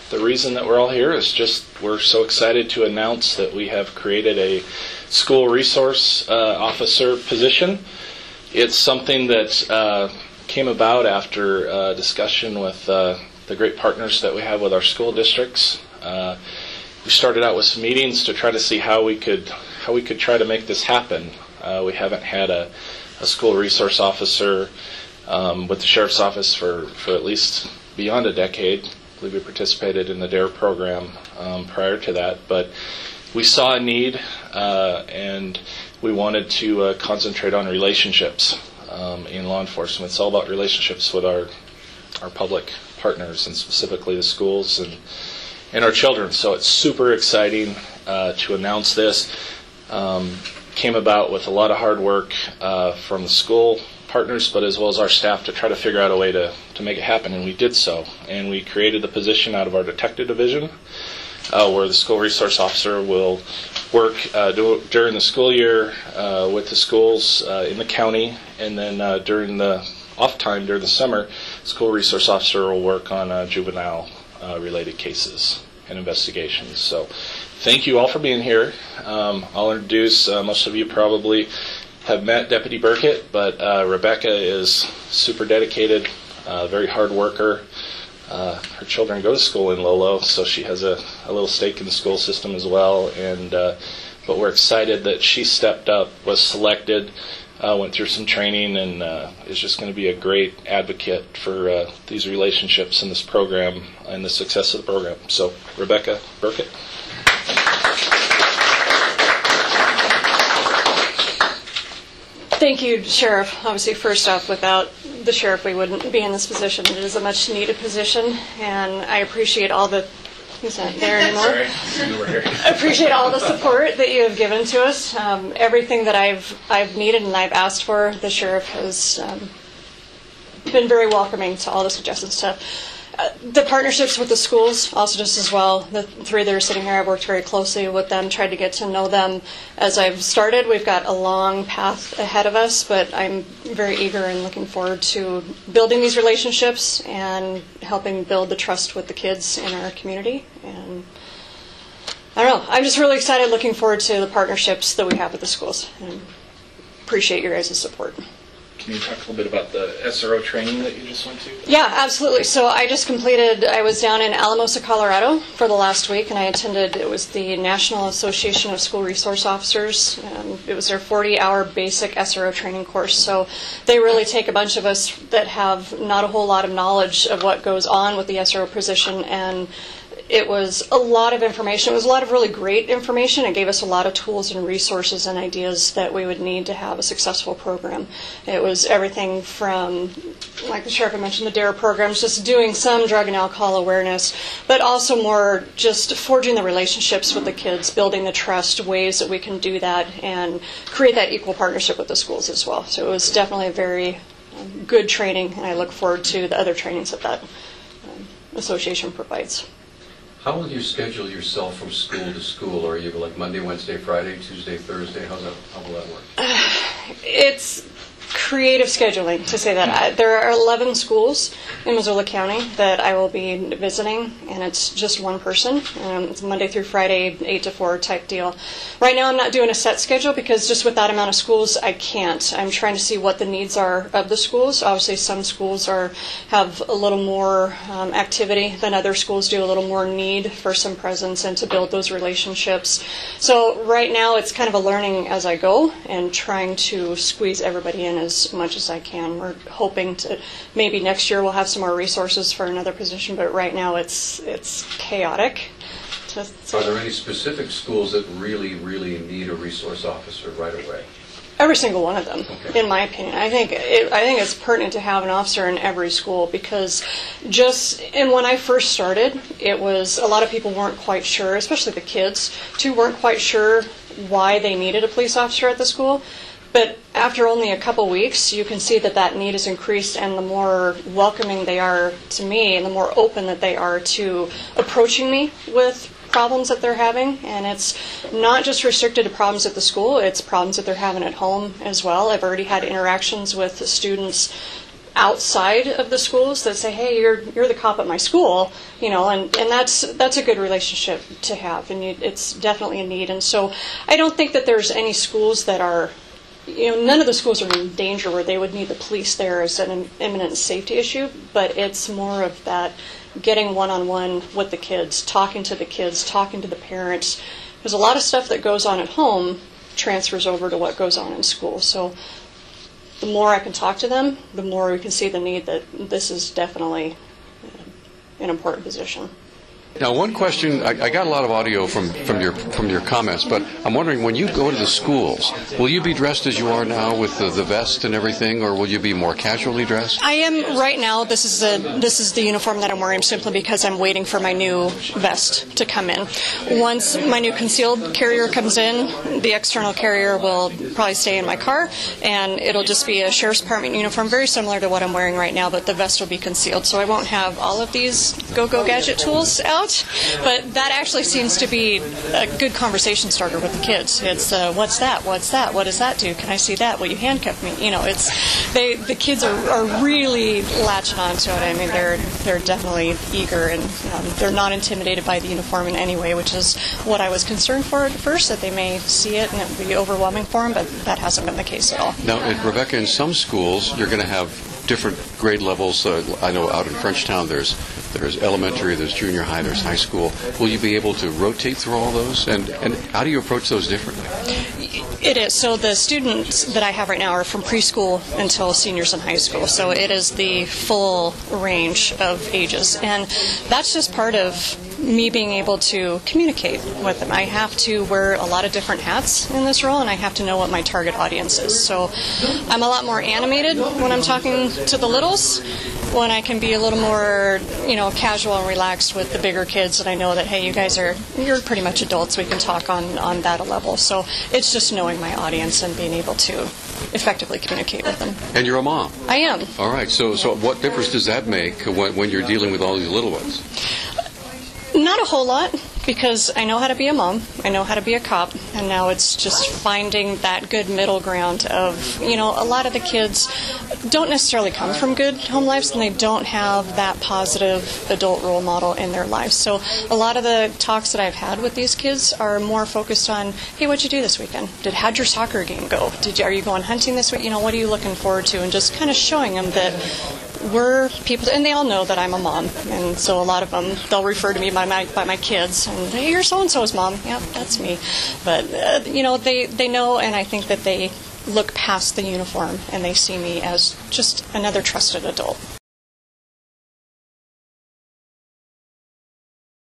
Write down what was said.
the reason that we're all here is just we're so excited to announce that we have created a school resource officer position. It's something that came about after discussion with the great partners that we have with our school districts. We started out with some meetings to try to see how we could try to make this happen. We haven't had a school resource officer with the Sheriff's Office for at least beyond a decade. I believe we participated in the DARE program prior to that, but we saw a need and we wanted to concentrate on relationships in law enforcement. It's all about relationships with our public partners and specifically the schools and our children. So it's super exciting to announce this. Came about with a lot of hard work from the school partners, but as well as our staff to try to figure out a way to make it happen, and we did so. And we created the position out of our detective division where the school resource officer will work during the school year with the schools in the county, and then during the off time during the summer, school resource officer will work on juvenile related cases and investigations. So thank you all for being here. I'll introduce, most of you probably have met Deputy Birket, but Rebecca is super dedicated, very hard worker. Her children go to school in Lolo, so she has a little stake in the school system as well. And but we're excited that she stepped up, was selected, went through some training, and is just going to be a great advocate for these relationships in this program and the success of the program. So, Rebecca Birket. Thank you, Sheriff. Obviously, first off, without the Sheriff, we wouldn't be in this position. It is a much needed position, and I appreciate all the... He's not there anymore. Sorry, I appreciate all the support that you have given to us. Everything that I've needed and I've asked for, the Sheriff has been very welcoming to all the suggestions. The partnerships with the schools, also just as well. The three that are sitting here, I've worked very closely with them, tried to get to know them as I've started. We've got a long path ahead of us, but I'm very eager and looking forward to building these relationships and helping build the trust with the kids in our community. And I don't know, I'm just really excited, looking forward to the partnerships that we have with the schools, and appreciate your guys' support. Can you talk a little bit about the SRO training that you just went to? Yeah, absolutely. So I was down in Alamosa, Colorado for the last week, and I attended, it was the National Association of School Resource Officers. It was their 40-hour basic SRO training course. So they really take a bunch of us that have not a whole lot of knowledge of what goes on with the SRO position, and it was a lot of information. It was a lot of really great information. It gave us a lot of tools and resources and ideas that we would need to have a successful program. It was everything from, like the Sheriff mentioned, the DARE programs, just doing some drug and alcohol awareness, but also more just forging the relationships with the kids, building the trust, ways that we can do that, and create that equal partnership with the schools as well. So it was definitely a very good training, and I look forward to the other trainings that association provides. How will you schedule yourself from school to school? Or are you like Monday, Wednesday, Friday, Tuesday, Thursday? How will that work? It's creative scheduling, to say that. There are 11 schools in Missoula County that I will be visiting, and it's just one person. It's Monday through Friday, 8 to 4 type deal. Right now I'm not doing a set schedule because just with that amount of schools, I can't. I'm trying to see what the needs are of the schools. Obviously, some schools have a little more activity than other schools do, a little more need for some presence and to build those relationships. So right now it's kind of a learning as I go and trying to squeeze everybody in as much as I can. We're hoping to maybe next year we'll have some more resources for another position, but right now it's chaotic. Are there any specific schools that really need a resource officer right away? Every single one of them, okay. In my opinion. I think it's pertinent to have an officer in every school because and when I first started, it was a lot of people weren't quite sure, especially the kids, too, weren't quite sure why they needed a police officer at the school. But after only a couple weeks, you can see that need has increased, and the more welcoming they are to me and the more open that they are to approaching me with problems that they're having. And it's not just restricted to problems at the school, it's problems that they're having at home as well. I've already had interactions with the students outside of the schools that say, hey, you're the cop at my school, and that's a good relationship to have, and it's definitely a need. And so I don't think that there's any schools that are, none of the schools are in danger where they would need the police there as an imminent safety issue, but it's more of that getting one-on-one with the kids, talking to the parents, because a lot of stuff that goes on at home transfers over to what goes on in school. So the more I can talk to them, the more we can see the need that this is definitely an important position. Now, one question, I got a lot of audio from your comments, but I'm wondering, when you go to the schools, will you be dressed as you are now with the vest and everything, or will you be more casually dressed? I am right now. This is the uniform that I'm wearing simply because I'm waiting for my new vest to come in. Once my new concealed carrier comes in, the external carrier will probably stay in my car, and it'll just be a sheriff's department uniform, very similar to what I'm wearing right now, but the vest will be concealed, so I won't have all of these go-go gadget tools out. But that actually seems to be a good conversation starter with the kids. It's what's that? What's that? What does that do? Can I see that? Will you handcuff me? The kids are really latching on to it. I mean, they're definitely eager, and they're not intimidated by the uniform in any way, which is what I was concerned for at first, that they may see it and it would be overwhelming for them, but that hasn't been the case at all. Now, Rebecca, in some schools, you're going to have different grade levels. I know out in Frenchtown there's elementary, there's junior high, there's high school. Will you be able to rotate through all those? And how do you approach those differently? It is. So the students that I have right now are from preschool until seniors in high school. So it is the full range of ages. And that's just part of me being able to communicate with them. I have to wear a lot of different hats in this role, and I have to know what my target audience is. So I'm a lot more animated when I'm talking to the littles, when I can be a little more, casual and relaxed with the bigger kids, and I know that, hey, you're pretty much adults, we can talk on that level. So it's just knowing my audience and being able to effectively communicate with them. And you're a mom. I am. All right, so what difference does that make when you're dealing with all these little ones? Not a whole lot, because I know how to be a mom, I know how to be a cop, and now it's just finding that good middle ground of, a lot of the kids don't necessarily come from good home lives, and they don't have that positive adult role model in their lives. So a lot of the talks that I've had with these kids are more focused on, hey, what'd you do this weekend? How'd your soccer game go? Are you going hunting this week? What are you looking forward to? And just kind of showing them that we're people, and they all know that I'm a mom, and so a lot of them, they'll refer to me by my kids, and hey, you're so-and-so's mom. Yeah, that's me. But, they know, and I think that they look past the uniform, and they see me as just another trusted adult.